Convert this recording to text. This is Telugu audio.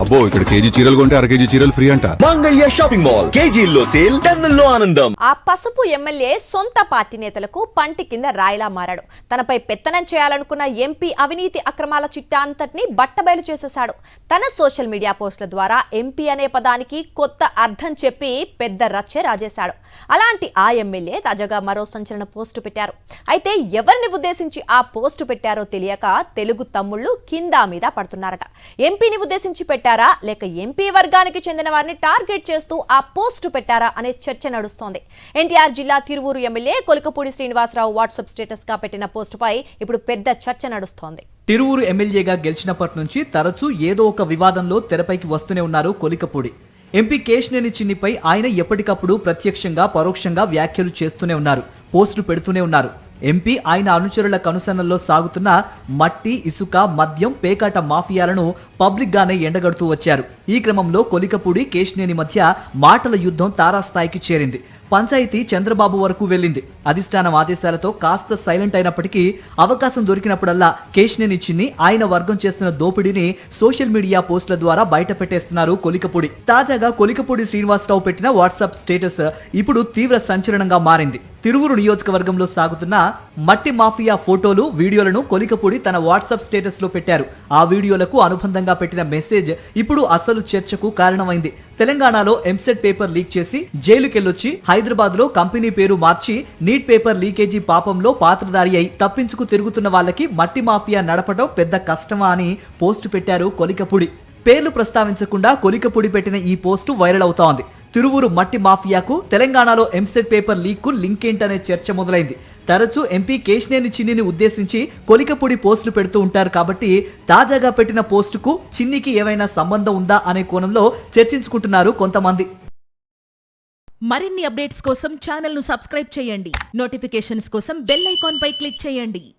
అబ్బో ఇక్కడ కేజీ చీరలు కొంటే అర కేజీ చీరలు ఫ్రీ అంట. మంగళ్య షాపింగ్ మాల్ కేజీల్లో సేల్, టన్నుల్లో ఆనందం. ఆ పసుపు ఎమ్మెల్యే సొంత పార్టీ నేతలకు పంటి కింద రాయిలా మారాడు. తనపై పెత్తనం చేయాలనుకున్న ఎంపీ అవినీతి అక్రమాల చిట్టా అంతటిని బట్టబయలు చేసేశాడు. తన సోషల్ మీడియా పోస్టుల ద్వారా ఎంపీ అనే పదానికి కొత్త అర్థం చెప్పి పెద్ద రచ్చే రాజేశాడు. అలాంటి ఆ ఎమ్మెల్యే తాజాగా మరో సంచలన పోస్టు పెట్టారు. అయితే ఎవరిని ఉద్దేశించి ఆ పోస్టు పెట్టారో తెలియక తెలుగు తమ్ముళ్లు కింద మీద పడుతున్నారట. ఎంపీని ఉద్దేశించి పెట్టారా లేక ఎంపీ వర్గానికి చెందిన వారిని టార్గెట్ చేస్తూ ఆ పోస్టు పెట్టారా అనే చర్చ నడుస్తోంది. ఎన్టీఆర్ జిల్లా Tiruvuru MLA Kolikapudi Srinivasarao WhatsApp status గా పెట్టిన పోస్టుపై ఇప్పుడు పెద్ద చర్చ నడుస్తోంది. తిరువూరు ఎమ్మెల్యేగా గెలిచినప్పటి నుంచి తరచూ ఏదో ఒక వివాదంలో తెరపైకి వస్తూనే ఉన్నారు కొలికపూడి. ఎంపీ కేశినేని చిన్నిపై ఆయన ఎప్పటికప్పుడు ప్రత్యక్షంగా పరోక్షంగా వ్యాఖ్యలు చేస్తూనే ఉన్నారు, పోస్టులు పెడుతూనే ఉన్నారు. ఎంపీ ఆయన అనుచరుల కనుసన్నల్లో సాగుతున్న మట్టి, ఇసుక, మద్యం, పేకాట మాఫియాలను పబ్లిక్ గానే ఎండగడుతూ వచ్చారు. ఈ క్రమంలో కొలికపూడి కేశినేని మధ్య మాటల యుద్ధం తారాస్థాయికి చేరింది. పంచాయతీ చంద్రబాబు వరకు వెళ్ళింది. అధిష్టానం ఆదేశాలతో కాస్త సైలెంట్ అయినప్పటికీ అవకాశం దొరికినప్పుడల్లా కేశినేని చిన్ని ఆయన వర్గం చేస్తున్న దోపిడీని సోషల్ మీడియా పోస్టుల ద్వారా బయట పెట్టేస్తున్నారు కొలికపూడి. తాజాగా కొలికపూడి శ్రీనివాసరావు పెట్టిన వాట్సాప్ స్టేటస్ ఇప్పుడు తీవ్ర సంచలనంగా మారింది. తిరువూరు నియోజకవర్గంలో సాగుతున్న మట్టి మాఫియా ఫోటోలు, వీడియోలను కొలికపూడి తన వాట్సాప్ స్టేటస్ లో పెట్టారు. ఆ వీడియోలకు అనుబంధంగా పెట్టిన మెసేజ్ ఇప్పుడు అసలు చర్చకు కారణమైంది. తెలంగాణలో ఎంసెట్ పేపర్ లీక్ చేసి జైలుకెళ్లొచ్చి హైదరాబాద్ లో కంపెనీ పేరు మార్చి నీట్ పేపర్ లీకేజీ పాపంలో పాత్రధారి అయి తప్పించుకు తిరుగుతున్న వాళ్ళకి మట్టి మాఫియా నడపడం పెద్ద కష్టమా అని పోస్టు పెట్టారు కొలికపూడి. పేర్లు ప్రస్తావించకుండా కొలికపూడి పెట్టిన ఈ పోస్టు వైరల్ అవుతోంది. తిరువూరు మట్టి మాఫియాకు తెలంగాణలో ఎంసెట్ పేపర్ లీక్ కు లింక్ ఏంటనే చర్చ మొదలైంది. తరచూ ఎంపీ కేశినేని చిన్నిని ఉద్దేశించి కొలికపూడి పోస్టులు పెడుతూ ఉంటారు కాబట్టి తాజాగా పెట్టిన పోస్టుకు చిన్నికి ఏమైనా సంబంధం ఉందా అనే కోణంలో చర్చించుకుంటున్నారు కొంతమంది. మరిన్ని అప్డేట్స్ కోసం ఛానల్ ను సబ్స్క్రైబ్ చేయండి. నోటిఫికేషన్స్ కోసం బెల్ ఐకాన్ పై క్లిక్ చేయండి.